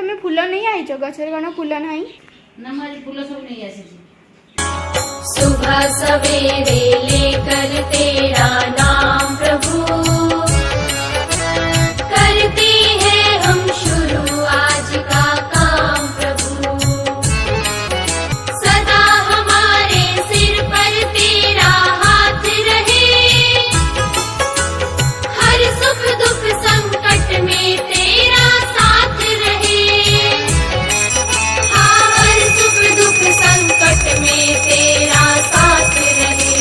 तुम्हें फूल नहीं आईच गछर कौन फूल नहीं ना मारी फूल सब नहीं आसी। सुबह सवेरे लेकर तेरा नाम प्रभु करते हैं हम शुरू आज का काम प्रभु सदा हमारे सिर पर तेरा हाथ रहे हर सुख दुख संकट में तेरा साथ रहे हाँ हर सुख दुख संकट में तेरा साथ रहे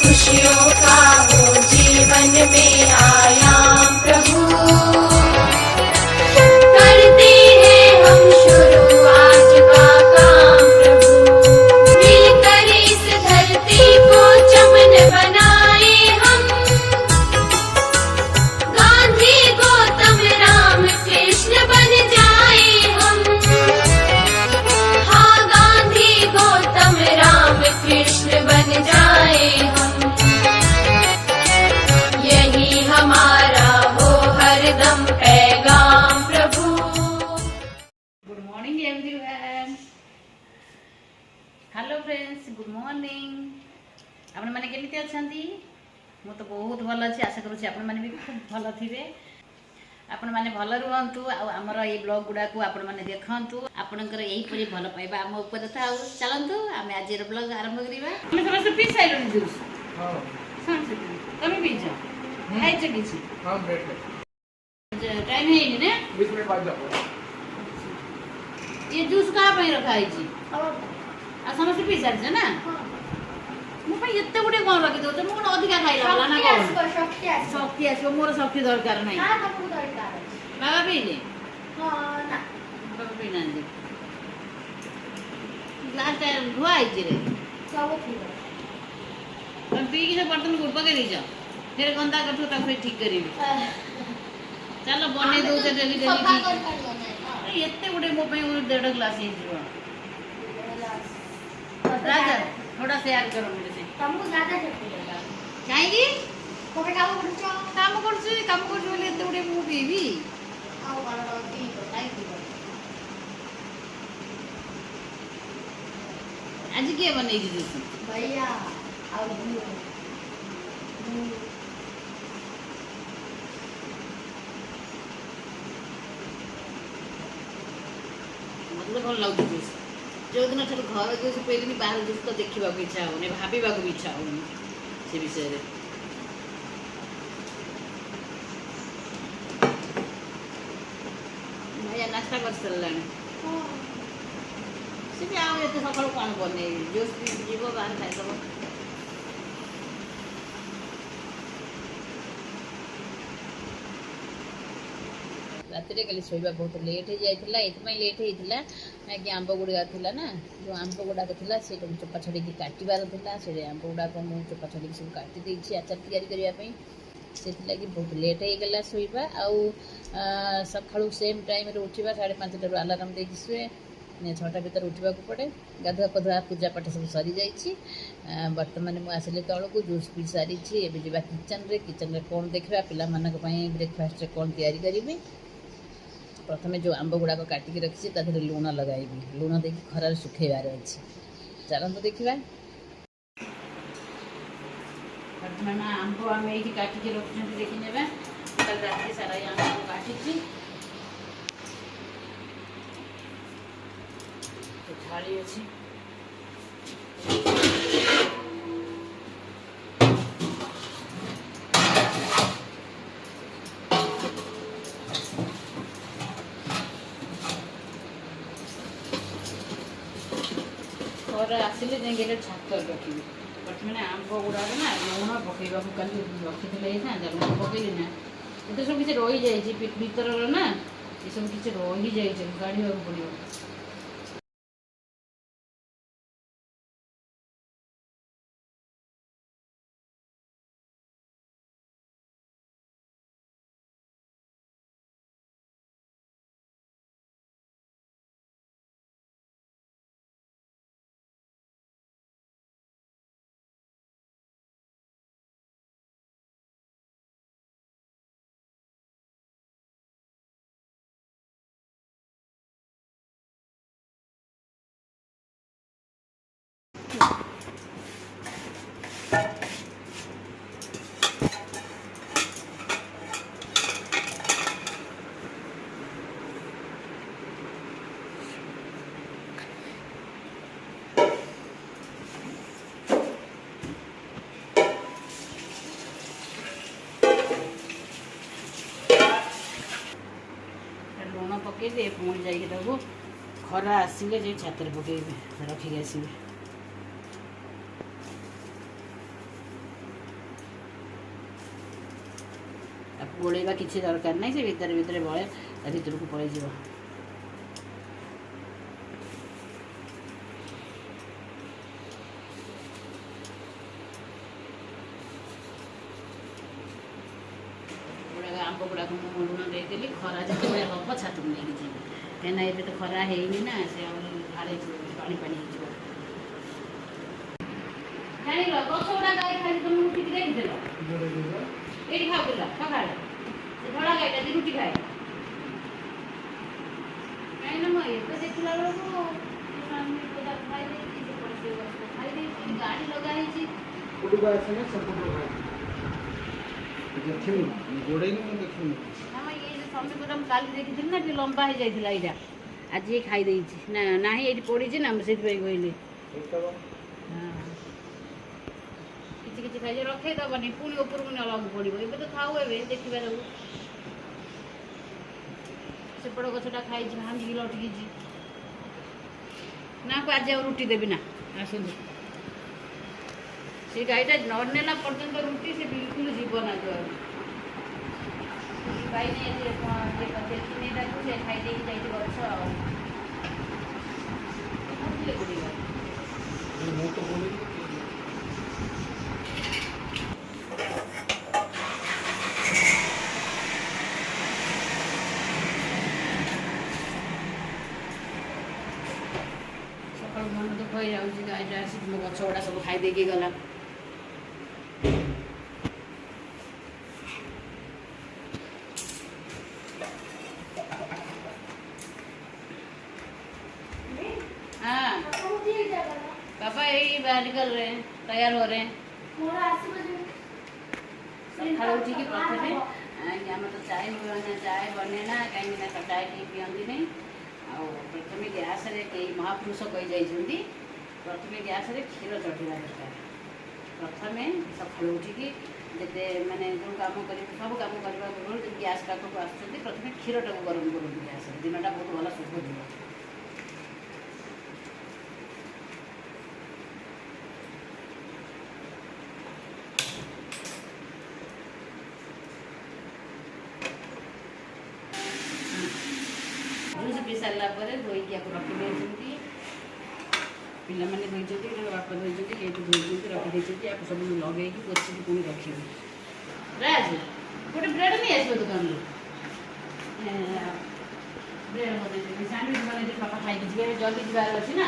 खुशियों का हो जीवन में आयाम प्रभु करते हैं हम शुरू आज का काम प्रभु मिलकर इस धरती को चमन बनाए हम गांधी गौतम राम कृष्ण बन जाए हम हाँ गांधी गौतम राम कृष्ण बन जाए हम यही हमारा हो हरदम पैगाम प्रभु। Good morning everyone. Hello friends, good morning. आपण माने केमिति अछंती? मु तो बहुत भल अछि, आशा करूछि आपण माने भी खूब भल थिबे। आपण माने भल रुहंतु आ हमर ए ब्लॉग गुडा को आपण माने देखंतु। आपनकर एही परि भल पाइबा हम ऊपर था। चलंतु आमे आज एर ब्लॉग आरंभ करिबा। हम समस्त पी साइलोनी जूस। हां समस्त तमे पी जा खाइ छ किछि? हां ब्रेड टाइम है ने 20 मिनट बाद जाओ। ये जूस कहाँ पे रखा है जी? आ समस्त पी सारी ना? मु पे एते गुडे कोन रखि दो मु कोन अधिका खाइला वाला ना कोन शक्ति आसो मोर शक्ति दरकार नाही। हां तुमको दरकार है बाबा पी ले। हां ना बाबा पी ना दे ग्लास टाइम धुआ आई रे सब ठीक है। तुम पी के बर्तन गुड पके दी जा फिर गंदा कठो ता फिर ठीक करी। चलो बने दो से डेली डेली एते गुडे मो पे 1.5 ग्लास ही जीवा। राजा थोड़ा शेयर करो मेरे से। तुमको ज्यादा चाहिए चाहिए कोबे काम करछ बोले एते गुडे मु पीबी आओ बाला पी बताई दी आज के बने दी जूस भैया आओ मतलब भल लागु जूस जो दिन ठार घर जूस पेलिनी बाहर जूस तो देखा इच्छा होनी भाविबा भी इच्छा होनी से विषय रे। भैया नाश्ता कर सारे से भी आउ एत सका कौन बने जूस जीव बाहर खाईदब। राति कल शोबा बहुत लेट हो जाता ये लेट होता कि आंब गुड़ाक था ना जो आंब गुड़ाक था से चोपा छड़ी काटार था से आंब गुड़ाक मुझे चोपा छड़ी सब काटी आचार तैयारी से बहुत लेट हो गला शोबा आ सका सेम टाइम उठा 5:30 आलाराम दे शुए 6टा भर उठा पड़े गाधुआ पधुआ पूजा पाठ सब सरी जा बर्तमान मुझे आसिली तौल को जूस पी सारी एवं जा किचन रे कौन देखा पाई ब्रेकफास्ट कौन तैयारी करी। प्रथम जो आंब गुड़ाक काटिकी रखी ताधर लुण लगाइबी लुण दे खरार सुखेबार अच्छे चलते देखा। बर्तमान आंब आम ये काटिकी रखी देखने कल रात सारा आंब काटी थाली अच्छी आसिले जाए छात रखी बर्तमान आंब गुड़ाक ना लुण पकड़ा कल रखी लुण पकड़ी ना ये सब किसी रही जाए भीतर ना ये सब किसी रही जाए काढ़ा पड़ो। ପକେଇଦେ ପୁଣି ଯାଇକି ତାକୁ ଖରା ଆସିଲେ ଯାଇ ଛାତରେ ପକେଇବେ ରଖିକି ଆସିବେ। ତାକୁ ଗୋଳେଇବା କିଛି ଦରକାର ନାହିଁ, ସେ ଭିତରେ ଭିତରେ ବଳେ ତା ଭିତରକୁ ପଳେଇଯିବ। ଆମ୍ବ ଗୁଡ଼ାକ ମୁଁ ଲୁଣ ଦେଇଦେଲି, ଖରା ଯେତେବେଳେ ହେବ ଛାତକୁ ନେଇକି ଯିବି, କାହିଁକିନା ଏବେ ତ ଖରା ହେଇନି ନା, ସେ ଆହୁରି ଢାଳିଯିବ, ପାଣି ପାଣି ହେଇଯିବ। ଜାଣିଲ ଗଛ ଗୁଡ଼ାକ ଖାଲି ତମେ ରୁଟିକି ଦେଖିଦେଲ, ଏଇଠି ଖାଉଥିଲା ସକାଳେ ସେ ଧଳା ଗାଈଟା ଯେ ରୁଟି ଖାଏ। କାହିଁକିନା ମୁଁ ଏବେ ଦେଖିଲା ବେଳକୁ ଖାଇଦେଇଛି, ଗାଡ଼ି ଲଗା ହେଇଛି। ଶ୍ରମିକଟା ମୁଁ କାଲି ଦେଖିଥିଲି ନା, ଟିକେ ଲମ୍ବା ହେଇଯାଇଥିଲା ଏଇଟା, ଆଜି ଖାଇ ଦେଇଛି ନା ନାହିଁ, ଏଇଠି ପଡ଼ିଛି ନା, ମୁଁ ସେଥିପାଇଁ କହିଲି। କିଛି କିଛି ଖାଇଛି, ରଖେଇଦେବନି, ପୁଣି ଉପରକୁ ନେବାକୁ ପଡ଼ିବ। ଏବେ ତ ଖାଉ, ଏବେ ଦେଖିବା ତାକୁ। ସେପଟ ଗଛଟା ଖାଇଛି, ଭାଙ୍ଗିକି ଲଟକିଛି ନା, ଆଜି ଆଉ ରୁଟି ଦେବି ନା। ଆସନ୍ତୁ, ସେ ଗାଈଟା ନ ନେଲା ପର୍ଯ୍ୟନ୍ତ ରୁଟି ସେ ବିଲକୁଲ ଯିବ ନା ଦୁଆରୁ। ଗାଈ ନେଇ ଦେଖିନେଟାକୁ ସେ ଖାଇ ଦେଇକି ଯାଇଛି ଗଛ। ଆଉ ସକାଳୁ ମନ ଦୁଃଖ ହେଇଯାଉଛି, ଗାଈଟା ଆସିକି ମୋ ଗଛ ଗୁଡ଼ା ସବୁ ଖାଇ ଦେଇକି ଗଲା। पापा यही बाहर निकल रहे हैं, तैयार हो रहे हैं। सकाळू उठिकी प्रथमे आम तो चाय चाय बनेना कहीं चाय टी पिंदी नहीं। प्रथमे गैस कई महापुरुष कही जाइए प्रथमे गैस क्षीर चढ़ा दरकार। प्रथमे सकाळू उठिकी जिते माने जो काम कर सब काम करने पूर्व गैस पाखक आस प्रथमे क्षीर टाक गरम कर गैस दिनटा बहुत भल शुभ जीव। जूस पी सारा धोईकी रखी पिला मैंने धोई बापा धोई ये धोई रखी सब लगे पोचिकी पुणी रखी। राज गोटे ब्रेड नहीं आस दुकान ब्रेड बन सैंडविच बन पापा खाई जल्दी जबार अच्छी ना।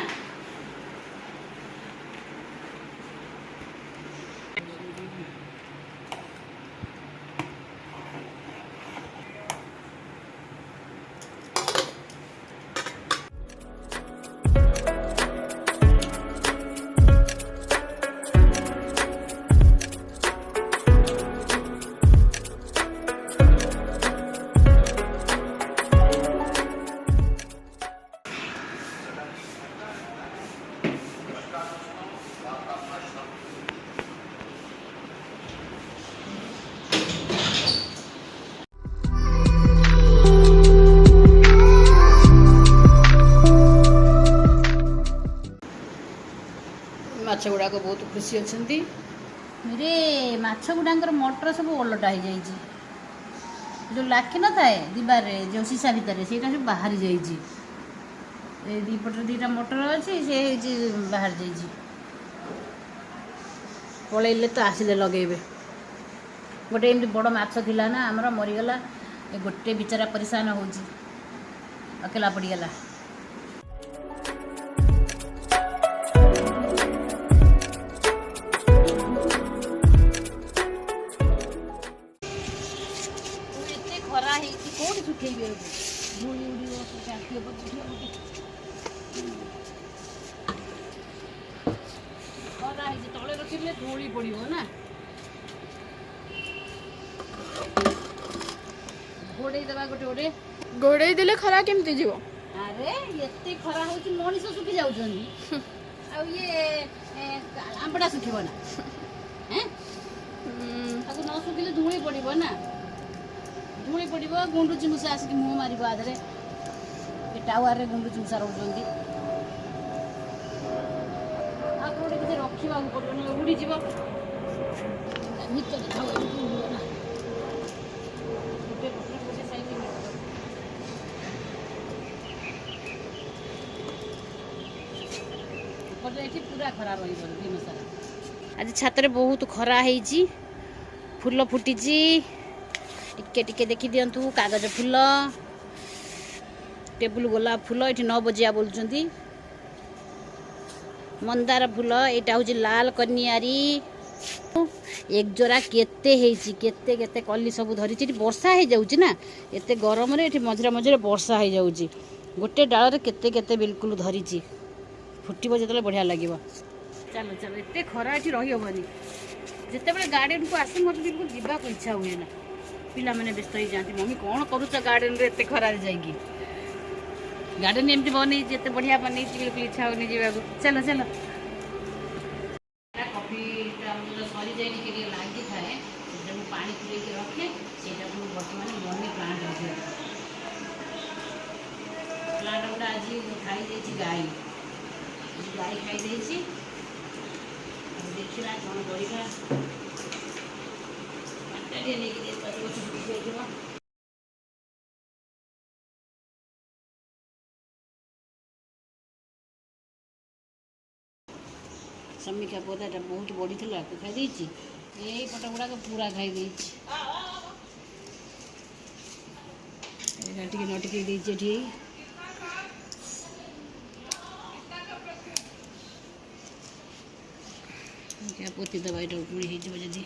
माछ गुड़ाक बहुत खुशी अच्छा रे माछ गुड़ाकर मटर सब ओलटा हो जाए जो लाखी न थाए दीवार जो सीसा भितर से सब बाहरी जाइए दीपटर दीटा मटर अच्छी से बाहर जाइए पलैले तो आसिले लगेबे गोटे एमती बड़ माछ थिला ना आमर मरीगला गोटे बिचारा परेशान हो अकेला पड़गला। खरा कौन सुखेबे धूली उड़ खरा तले रखिले धूली पड़ो ना घोड़े देवा गोटे गोटे गोड़े देले खरा केमती जीव। अरे एते खरा हो मनीष सुखी जाऊँ ये आंबटा सुखब ना न सुखिले धूली पड़ो ना धूली पड़ो गुंडुची मूषा आसिक मुह मार आधे ଏ ଟାୱାରରେ ଗୁଣ୍ଡୁ ଚୁମସା ରହୁଛନ୍ତି। ଆଉ କୋଉଠି କିଛି ରଖିବାକୁ ପଡ଼ିବ ନହେଲେ ଉଡ଼ିଯିବ। ଭିତରେ ଥାଉ ଏମିତି ଉଡ଼ିବ ନା। ଗୋଟେ ସାଇଜ୍ ଏଠି ପୁରା ଖରା ରହିବ ଦିନ ସାରା। ଆଜି ଛାତରେ ବହୁତ ଖରା ହେଇଛି, ଫୁଲ ଫୁଟିଛି, ଟିକେ ଟିକେ ଦେଖି ଦିଅନ୍ତୁ। କାଗଜ ଫୁଲ, ଟେବୁଲ ଗୋଲାପ ଫୁଲ, ଏଠି 9 ବଜିଆ ବୋଲୁଛନ୍ତି। ମନ୍ଦାର ଫୁଲ, ଏଇଟା ହେଉଛି ଲାଲ କନିଆରୀ। ଏକଜୋରା କେତେ ହେଇଛି, କେତେ କେତେ କଲି ସବୁ ଧରିଛି। ଏଠି ବର୍ଷା ହେଇଯାଉଛି ନା, ଏତେ ଗରମରେ ଏଠି ମଝିରେ ମଝିରେ ବର୍ଷା ହେଇଯାଉଛି। ଗୋଟେ ଡାଳରେ କେତେ କେତେ ବିଲକୁଲ ଧରିଛି। ଫୁଟିବ ଯେତେବେଳେ ବଢ଼ିଆ ଲାଗିବ। ଚାଲ ଚାଲ, ଏତେ ଖରା ଏଠି ରହିହେବନି। ଯେତେବେଳେ ଗାର୍ଡେନକୁ ଆସେ ମୋତେ ବିଲକୁଲ ଯିବାକୁ ଇଚ୍ଛା ହୁଏ ନା। ପିଲାମାନେ ବ୍ୟସ୍ତ ହେଇଯାଆନ୍ତି, ମମି କ'ଣ କରୁଛ ଗାର୍ଡେନରେ ଏତେ ଖରାରେ ଯାଇକି। ଗାର୍ଡେନ ଏମିତି ବନେଇଛି, ଏତେ ବଢ଼ିଆ ବନେଇଛି, ବିଲକୁଲ ଇଚ୍ଛା ହେଉନି ଯିବାକୁ। ଚାଲ ଚାଲ। କଫିଟା ଆମର ସରିଯାଇ ଟିକେ ଟିକେ ଲାଗିଥାଏ, ସେଥିରେ ମୁଁ ପାଣି ପୁରେଇକି ରଖେ। ସେଇଟାକୁ ବର୍ତ୍ତମାନ ମନି ପ୍ଲାଣ୍ଟ ରଖିବା। ପ୍ଲାଣ୍ଟ ଗୁଡ଼ା ଆଜି ଖାଇଯାଇଛି ଗାଈ, ଗାଈ ଖାଇଦେଇଛି। ଦେଖିବା କ'ଣ କରିବା। ଟିକେ ନେଇକି ଦେଇପାରିବ, ଶୁଖିଯାଇଥିବ। ସମୀକ୍ଷା ପଦାଟା ବହୁତ ବଢ଼ିଥିଲା, ଆକୁ ଖାଇଦେଇଛି। ଏଇ ପଟ ଗୁଡ଼ାକ ପୁରା ଖାଇଦେଇଛି। ଏଇଟା ଟିକେ ନଟିକେଇ ଦେଇଛି ଏଠି। ପୋତି ଦେବା, ଏଇଟା ପୁଣି ହେଇଯିବ ଯଦି।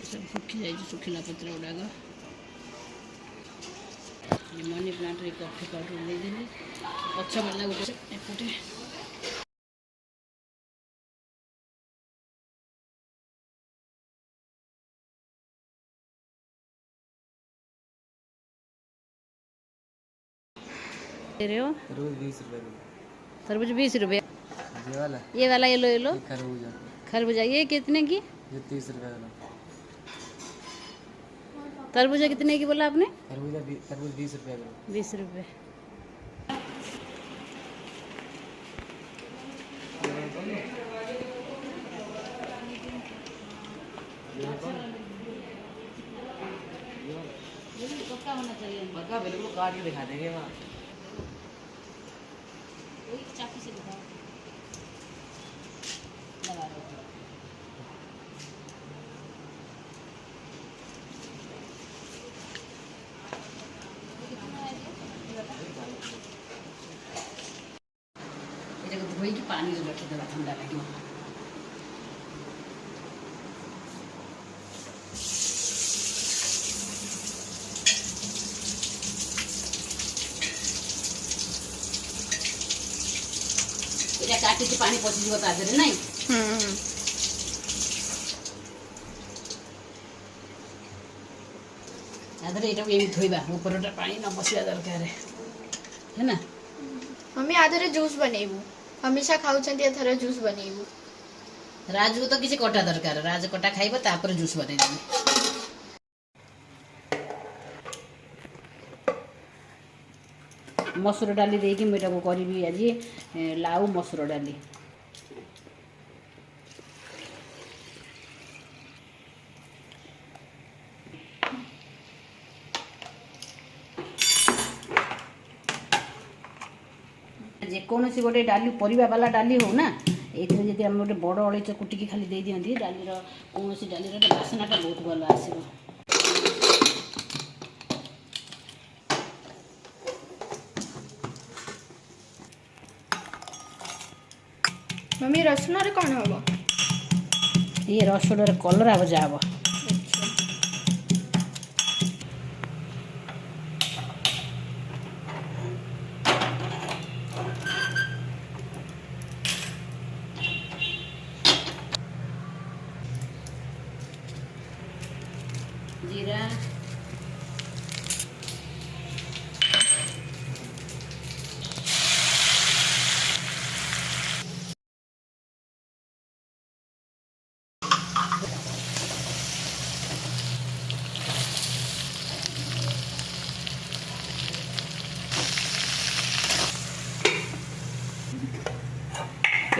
ସବୁ ଶୁଖି ଯାଇଛି, ଶୁଖିଲା ପତ୍ର ଗୁଡ଼ାକ। ମନି ପ୍ଲାଣ୍ଟରେ କଫି ପାଉଡ଼ର ଦେଇଦେଲି। ଗଛ ବାଲା ଗୋଟେ ଏପଟେ। दे रहे हो? तरबूज 20 रुपए किलो। तरबूज 20 रुपये। ये वाला ये लो खरबूजा, खरबूजा ये कितने की? ये 30 रुपए किलो। तरबूजा कितने की बोला आपने? तरबूज 20 रुपए किलो। 20 रुपये। पक्का होना चाहिए। पक्का बिल्कुल काट के दिखा देंगे वहाँ। चाकू से दिखाओ। लगा दो। ଏଟାକୁ ଧୋଇକି ପାଣିରେ ରଖିଦେବା, ଥଣ୍ଡା ଲାଗିବ। এটা কাটিতে পানি পচিଯିବ ତା ଦେହରେ ନାଇଁ। ତା ଦେହରେ ଏଇଟାକୁ ଏମିତି ଧୋଇବା, ଉପରଟା ପାଣି ନ ବସିବା ଦରକାର ହେଲା। मम्मी आधरे जूस बनेबू, हमेशा खाउछंती एथरा जूस बनेबू। राजू तो किसी कटा दरकार, राज कटा खाइब तापर जूस बनेदेबी। मसूर डाली देकी मुझे करी आज लाउ मसूर डाली। जेकोसी गोटे डाली परिवा वाला डाली हो ना, ये जब आम गोटे बड़ अड़ीच कुटिकी खाली दे दिखती डालीर कौन डालीर बासनाटा बहुत भल आसो। मम्मी रसुन रे कौन हम? ये रसुन कलरा भजा हम। जीरा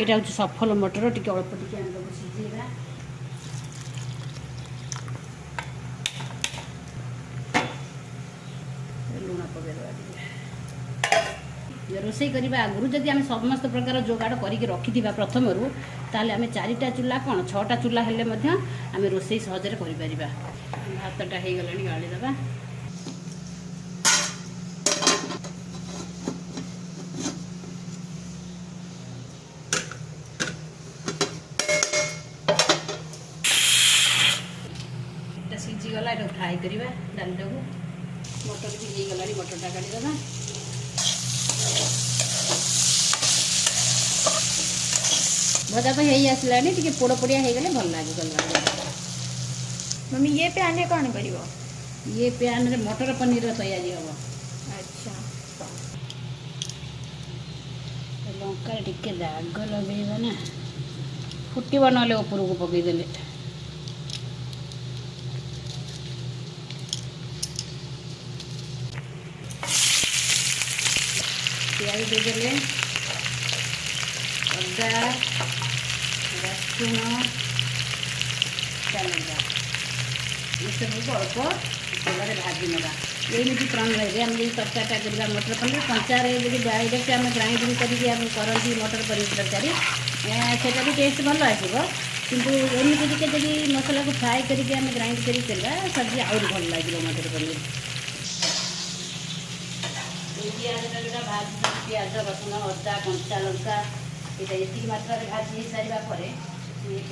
यहाँ हूँ सफल मटर टी अल्प टी आम सिझेगा लुण पकईदेवा रोषे करने आगु जदि आम समस्त प्रकार जोगाड़ करके रखि प्रथम ताल आम 4टा चूल्हा कौन 6टा चूल्हा हेल्ले आम रोषे सहजरे कर भातटा हो गला गाड़ीदेवा सीझीगला ये फ्राए करवा डालटा को मटर भी हो गला मटरटा काढ़ीदेवा भजा तो हो आसला टे पोड़ पोड़िया हो गले भल लगे गला मम्मी ये पैन रे कौन करिवो ये पैन रे मटर पनीर तैयारी हम अच्छा लंका टिके दाग लगेगा ना फुटब ना ऊपर को पकईदे प्याज देदेले अदा रसुण टमाटर ये सब अल्प तेल भाजी ना एमती प्रणाली आम जो तरकारीटा करवा मटर पनीर कंचारे जो डायरेक्ट आम ग्राइंडिंग करती मटर पनीर तरकारी सेटा भी टेस्ट भल आसो किंतु एमती टिके जब मसला को फ्राए करके आम ग्राइंड करवा सब्जी आउट भल लगे मटर पनीर पियाज भाजी पियाज रसुण अदा कंचा लंका ये ये मात्रा भाजी हो सारा पर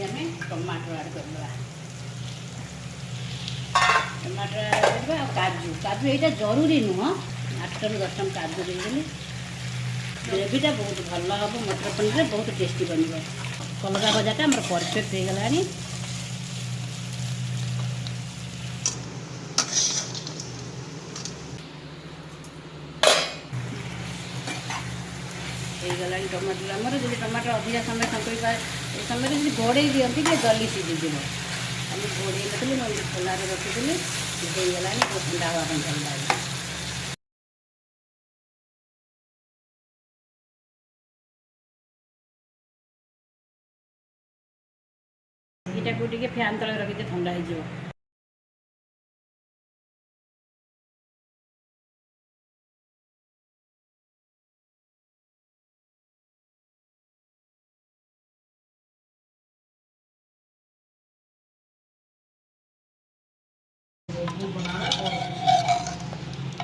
आम टमाटर आड करवा टमाटर आड करवा काजू काजू यहाँ जरूरी नुह 8 ରୁ 10 काजू देदेली ग्रेवीटा बहुत भल हम मटर पनीर बहुत टेस्टी बन कलरा भजाटा आम परफेक्ट हो गला गला टमाटर आमर जब टमाटर अधिका समय संकई समय जब घोड़े दिखती कि जल्दी सीझीज खाली घोड़े रखी ना खोला रखीदी हो गला ठंडा हवा भल लगे यहाँ को फैन तले रखी ठंडा हो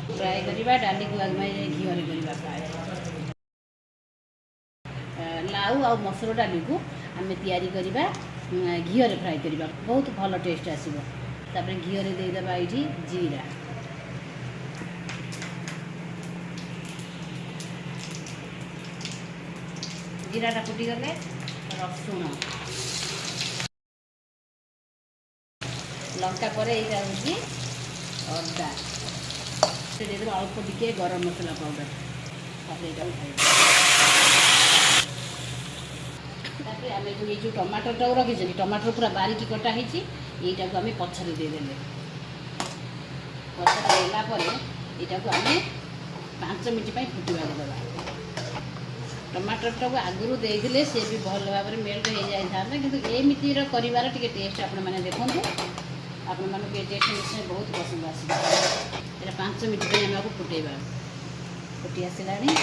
फ्राए करवा डाली को आगे घी करवा फ्राए लाउ आ मसुर डाली को आम तैयारी करवा घी फ्राए करवा बहुत भल टेस्ट आसो घी देदेबा ये जीरा जीराटा फुटीगले रसुण लंका पर यहाँ हूँ अदा देदेबा अल्प टिके गरम मसला पाउडर आम ये जो टमाटरटा रखी टमाटर पूरा बारीक कटा होटा को आम पछरे देदेले पछरे देलापर यहाँ को आम 5 मिनट फुटवा देवा टमाटरटा को आगुरी देदेले सी भी भल भाव में मेल्ट हो जाता कि एमती कर टेस्ट आपने देखते आपण मानक ये टेस्ट निश्चय बहुत पसंद आस 5 मिनट आम आपको फुटेबा फुटी आसला धनिया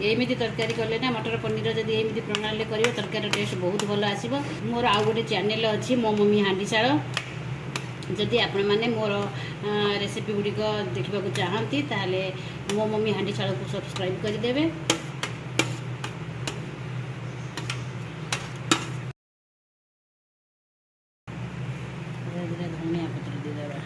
एमती तरकारी कले ना मटर पनीर जब एमती प्रणाली कर तरकारी टेस्ट बहुत भल आसो मोर आउ गोटे चैनल अच्छी मो मम्मी हांडीशाल जदि आपण मैंने मोर रेसिपी गुड़िक देखा चाहती ताले मो मम्मी हांडीशाल को सब्सक्राइब करदे धनिया पत्र देदेबा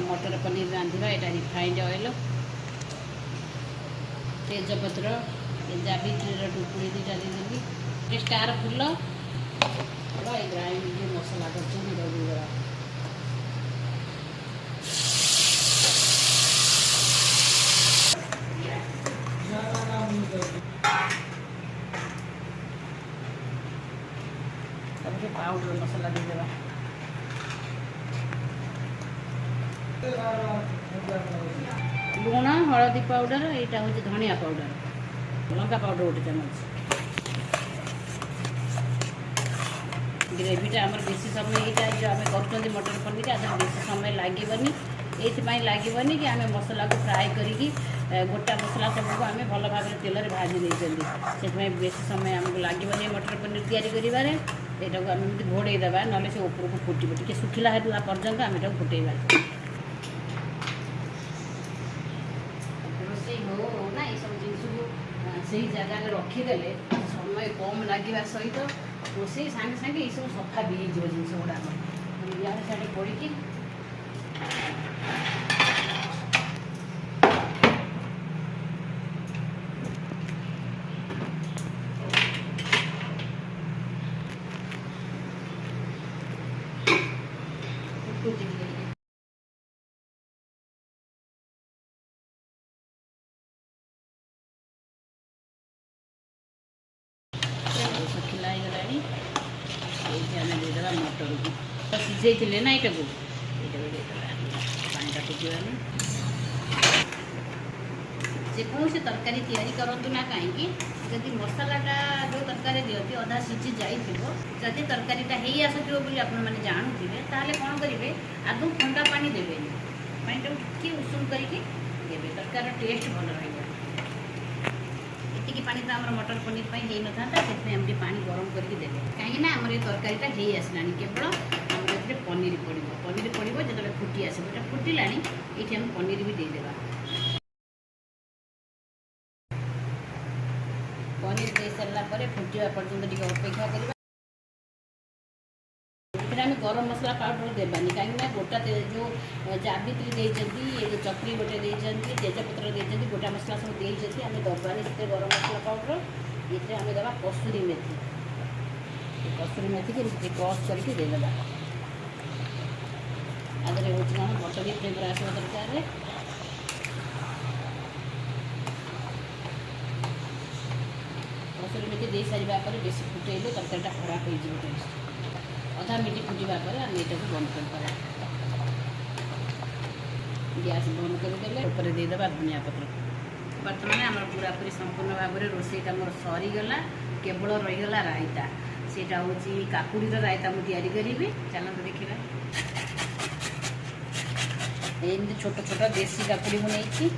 मटर पनीर रांधिबा एटा रिफाइंड ऑयल तेजपत्र जावित्री टुकुड़ी दुटा देदेली स्टार फुल ग्राइंड जो मसला कर पाउडर मसला देदेबा लुण हलदी पाउडर यहाँ हूँ धनिया पाउडर लंका पाउडर गोटे चामच ग्रेवीटा आमर बेसी समय यहाँ जो आम कर मटर पनीर आज बेसी समय लगभग ये लगभग कि आम मसला को फ्राए करी गोटा मसला सबको आम भल भाव तेल भाजी देते बेसी समय आमको लगभग मटर पनीर तैयारी यहाँ को आम घोड़ेदेवा ना से ऊपर को फुटे टे सुखिला है पर्यटन आम यहाँ फुटेबा रोषे हो ना ये सब जिन को से जगह रखीदे समय कम लगे सहित रोषे सागे सागे ये सब सफा भी हो जिन गुड़ाक इे साइड पड़ी सुखिला देदेबा मटर को सीझे ना यहाँ को पानी फुटानी जेकोसी तरकारी तैयारी करूँ ना कहीं जदि मसलाटा जो तरकारी दिखती अधा सीझी जाइए जदि तरकारीटा हो आसो आपने जानूथे ताहले कौन करेंगे आदौ ठंडा पानी देवे पानी टी उषुम करके देवे तरकार टेस्ट भल रही ये पानी तो आम मटर पनीर हो न था से पानी गरम करके देवे कहीं आम ये तरकारीटा हो आसला केवल आम पनीर पड़ो जो फुटी आस फुटिला ये आम पनीर भी देदेबा पनीर दे सारा फुटा पर्यटन टी अपेक्षा करवा आम गरम मसला पाउडर देवानी कहीं गोटा जो जावित्री देती ये चक्री गोटे देती तेजपत्र देती गोटा मसला सब देती आम दबानी से गरम मसला पाउडर ये आम दबा कसूरी मेथी की क्रश करके देदेबा आगे हूँ कौन बटर फ्लेवर आसवा दरकार कसूरी मेथी दे सारा पर बेसी फुटेले तरकारीटा खराब हो टेस्ट अधा मिनिट फुटा पर आम यहाँ बंद कर गैस बंद करदे ऊपर देदेबा धनिया पत्र बर्तमान आम पूरा पूरी संपूर्ण भाव में रोषेटा मोर सरीगला केवल रहीगला रायता सेटा हूँ काकुड़ी रायता मुझे तैयारी करी चलते देखा एमती छोट छोट देसी काकुड़ी को नहीं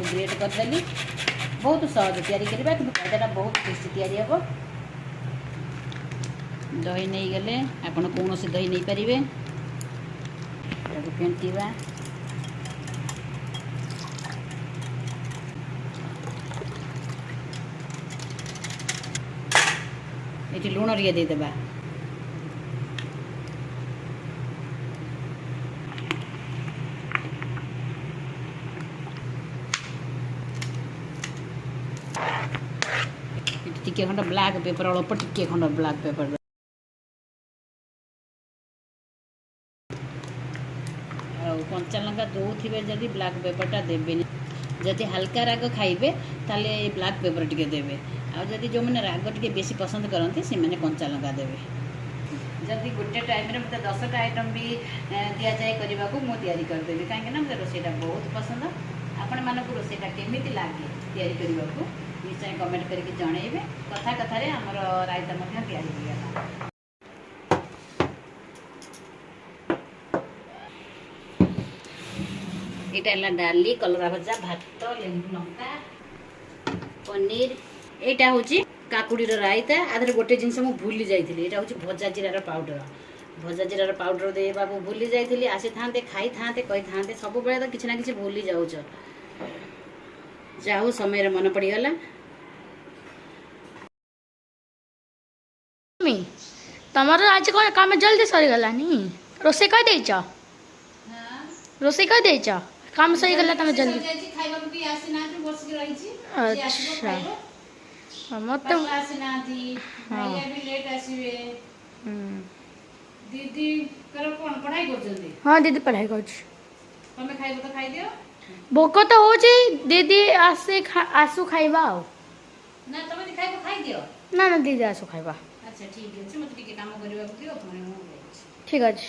ग्रेट करदेली बहुत सहज तैयारी करवा कि खाद्यटा बहुत टेस्टी तैयारी हम दही नहीं गले आपण कौन से दही नहीं पारे फेंटा ये लुण टे देदेबा टिके खंड ब्लैक पेपर अल्प टिके खंड ब्लैक पेपर कंचा लंका दौथे जदि ब्लैक पेपरटा देवे जदि हल्का राग खाइबे ताले ब्लैक पेपर टिके देवे आदि जो मैंने राग टे बेसी पसंद करते से मैंने कंचा लंका देवे जदि गोटे टाइम मतलब 10टा आइटम भी दि जाए करने को मुझे तैयारी करदेवी कहीं मतलब रोषेटा बहुत पसंद आपण मानक रोषेटा केमी लगे तैयारी करने को निश्चय कमेंट करके जनइबे कथा कथार आमर रायता तैयारी होगा यहाँ डाली कलरा भजा भात लेंबू लंका पनीर यहाँ हूँ काकुड़ी रायता आधे गोटे जिनस मुझे भूली जाइए यहाँ हूँ भजा जीरार पाउडर देवा भूली जाइए आसी था खाई था कही था सब तो किसी ना कि भूली जाऊच जाऊ समय मन पड़गला तमर आज कौन काम जल्दी सरीगलानी रोसे कर देच रोसे कर देच काम सही गला तमे जल्दी खाइबा भी आसी ना बस के रही छी अच्छा मत पापा आसी ना भैया भी लेट आसीबे दीदी करो कोन पढ़ाई कर जल्दी हाँ दीदी पढ़ाई कर तमे खाइबो तो खाइ दियो भोक तो हो दीदी आसु खाइबा ना तमे खाइबो खाइ दियो ना ना दीदी आसु खाइबा अच्छा ठीक है मते टिके काम करबा दियो ठीक अछि